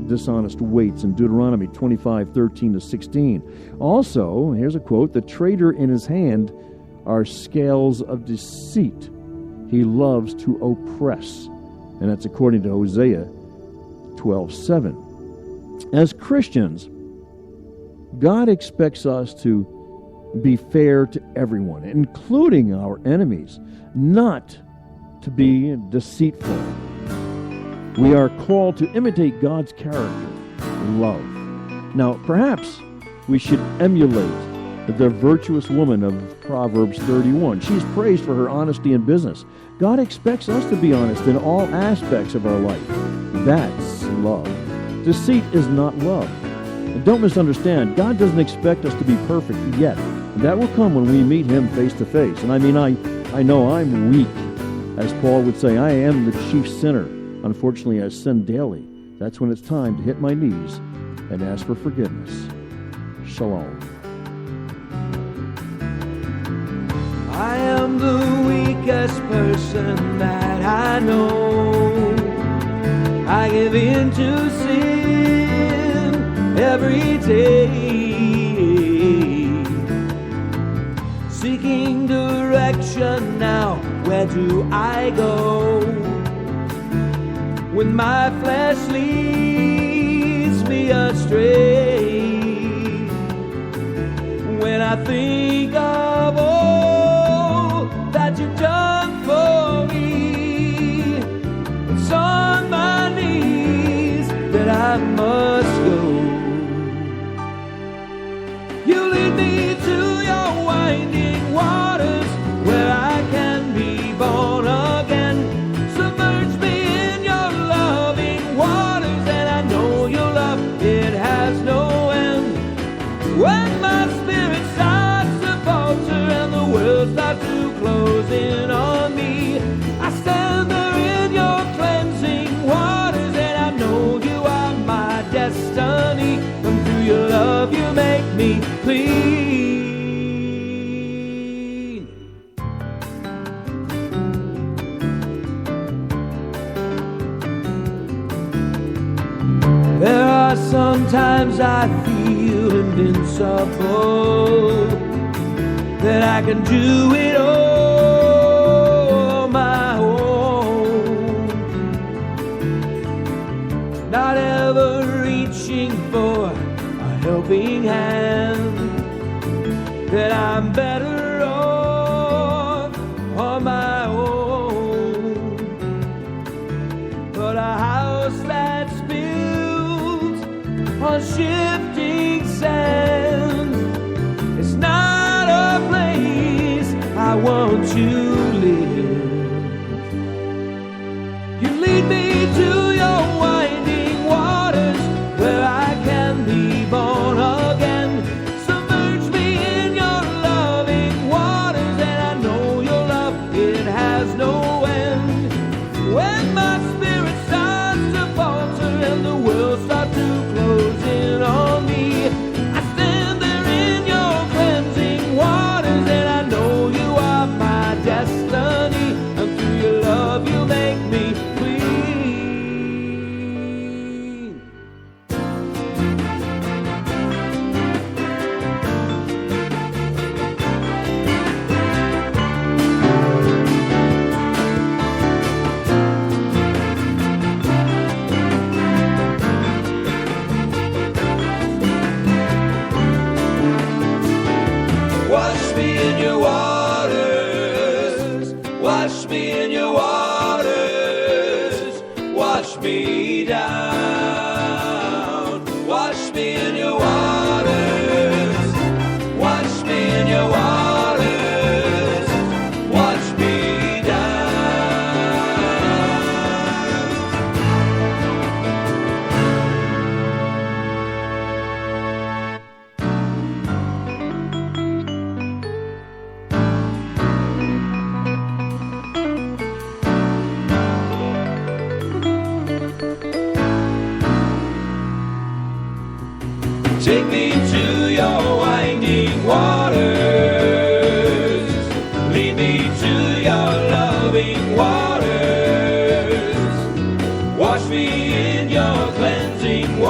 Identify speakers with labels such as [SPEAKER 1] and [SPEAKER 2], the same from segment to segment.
[SPEAKER 1] dishonest weights in Deuteronomy 25:13-16. Also, here's a quote, "The traitor in his hand are scales of deceit. He loves to oppress." And that's according to Hosea 12:7. As Christians, God expects us to be fair to everyone, including our enemies, not to be deceitful. We are called to imitate God's character, love. Now, perhaps we should emulate the virtuous woman of Proverbs 31. She's praised for her honesty in business. God expects us to be honest in all aspects of our life. That's love. Deceit is not love. And don't misunderstand, God doesn't expect us to be perfect yet. That will come when we meet Him face to face. And I know I'm weak. As Paul would say, I am the chief sinner. Unfortunately, I sin daily. That's when it's time to hit my knees and ask for forgiveness. Shalom.
[SPEAKER 2] I am the weakest person that I know. I give in to sin every day. Seeking direction now, where do I go? When my flesh leads me astray. When I think of all that you've done for me, it's on my knees that I must go. You lead me to your winding waters, where I can be born again. Submerge me in your loving waters, and I know your love, it has no end. When my spirit starts to falter and the world starts to close in on me, I stand there in your cleansing waters, and I know you are my destiny. And through your love you make me clean. There are sometimes I feel invincible, that I can do it all on my own, not ever reaching for a helping hand, that I'm better off on my own. But a house that's built on shifting sand, it's not a place I want to live. You lead me to your winding waters, where I can be born again. Submerge me in your loving waters, and I know your love, it has no end. When my spirit starts to falter and the world starts to close in on me, I stand there in your cleansing waters, and I know you are my destiny. And through your love you make me clean. Wash me in your waters, wash me in your waters, wash me down. Wash me in your waters, wash me in your waters, wash me down. Take me to your winding waters, lead me to your loving waters, wash me in your cleansing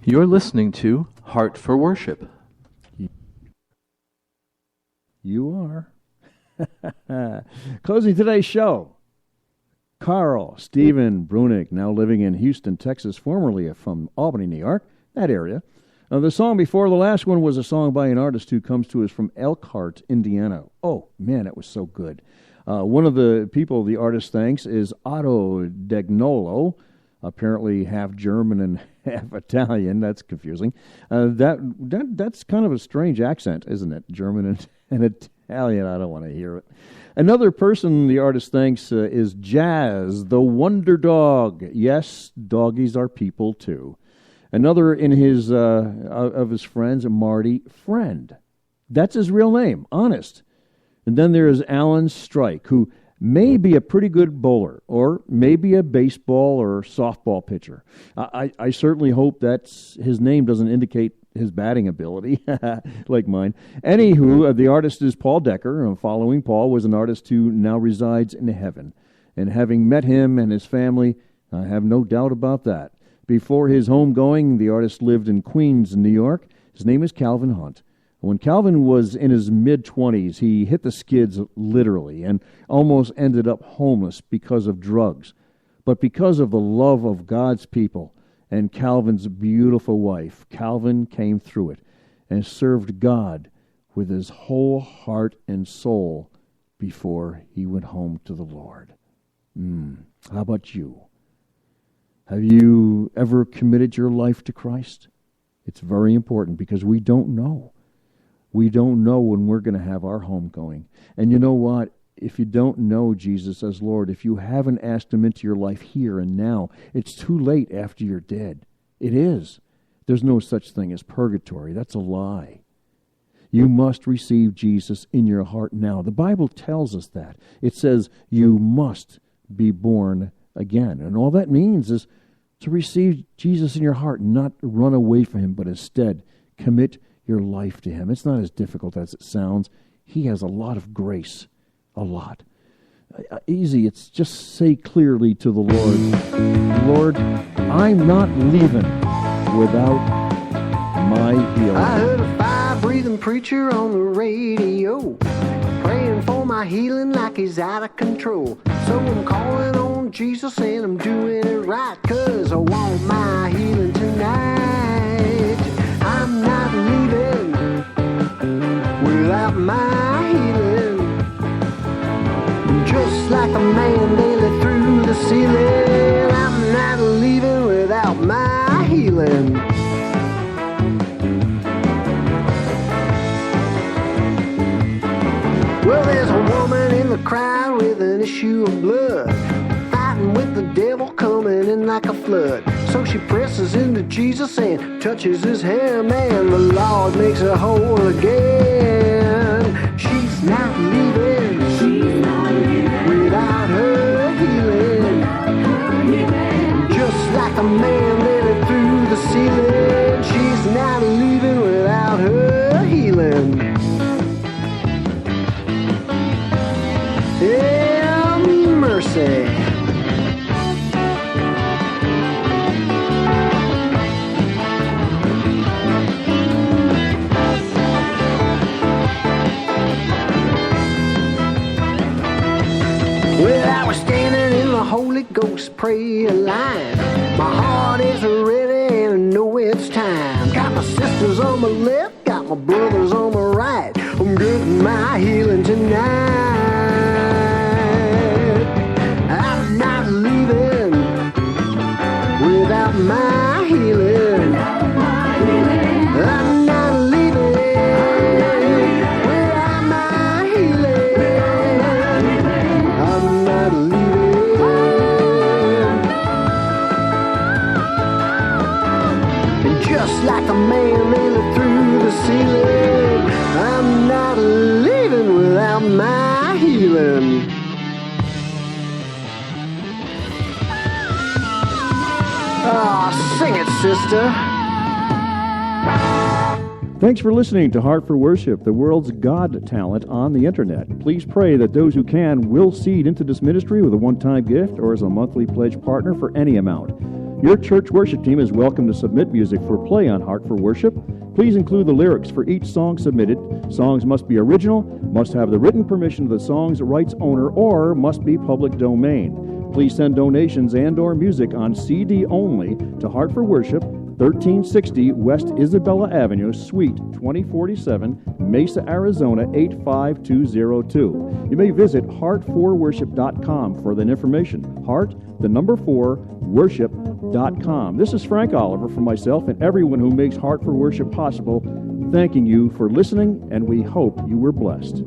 [SPEAKER 3] You're listening to Heart for Worship.
[SPEAKER 1] You are. Closing today's show, Carl Stephen Brunick, now living in Houston, Texas, formerly from Albany, New York, that area. The song before the last one was a song by an artist who comes to us from Elkhart, Indiana. Oh, man, it was so good. One of the people the artist thanks is Otto Degnolo, apparently half German and half Italian. That's confusing. That's kind of a strange accent, isn't it? German and Italian. I don't want to hear it. Another person the artist thanks is Jazz, the Wonder Dog. Yes, doggies are people too. Another in his of his friends, Marty Friend. That's his real name, honest. And then there's Alan Strike, who may be a pretty good bowler, or maybe a baseball or softball pitcher. I certainly hope that his name doesn't indicate his batting ability, like mine. Anywho, the artist is Paul Decker. Following Paul was an artist who now resides in heaven. And having met him and his family, I have no doubt about that. Before his homegoing, the artist lived in Queens, New York. His name is Calvin Hunt. When Calvin was in his mid-20s, he hit the skids literally and almost ended up homeless because of drugs. But because of the love of God's people and Calvin's beautiful wife, Calvin came through it and served God with his whole heart and soul before he went home to the Lord. How about you? Have you ever committed your life to Christ? It's very important because we don't know. We don't know when we're going to have our homegoing. And you know what? If you don't know Jesus as Lord, if you haven't asked him into your life here and now, it's too late after you're dead. It is. There's no such thing as purgatory. That's a lie. You must receive Jesus in your heart now. The Bible tells us that. It says you must be born again. And all that means is to receive Jesus in your heart and not run away from him, but instead commit your life to him. It's not as difficult as it sounds. He has a lot of grace. A lot. Easy. It's just say clearly to the Lord, Lord, I'm not leaving without my healing.
[SPEAKER 4] I heard a fire-breathing preacher on the radio praying for my healing like he's out of control. So I'm calling on Jesus and I'm doing it right, 'cause I want my healing tonight. I'm not leaving without my healing. Just like a man nailed through the ceiling, I'm not leaving without my healing. Well, there's a woman in the crowd with an issue of blood, fighting with the devil coming in like a flood. So she presses into Jesus and touches his hem, and the Lord makes her whole again. She's not leaving without her healing. Just like a man led through the ceiling, she's not leaving without her healing. Yeah, mercy. Well, I was standing in the Holy Ghost prayer line. My heart is ready and I know it's time. Got my sisters on my left, got my brothers on my right. I'm getting my healing tonight. I'm not leaving without my healing. I'm not leaving without my healing. I'm not leaving. And just like a man nailed through the ceiling, I'm not leaving without my healing. Oh, sing it, sister.
[SPEAKER 1] Thanks for listening to Heart for Worship, the world's God talent on the internet. Please pray that those who can will seed into this ministry with a one-time gift or as a monthly pledge partner for any amount. Your church worship team is welcome to submit music for play on Heart for Worship. Please include the lyrics for each song submitted. Songs must be original, must have the written permission of the song's rights owner, or must be public domain. Please send donations and/or music on CD only to Heart for Worship, 1360 West Isabella Avenue, Suite 2047, Mesa, Arizona 85202. You may visit heart4worship.com for that information. Worship.com. This is Frank Oliver for myself and everyone who makes Heart for Worship possible, thanking you for listening, and we hope you were blessed.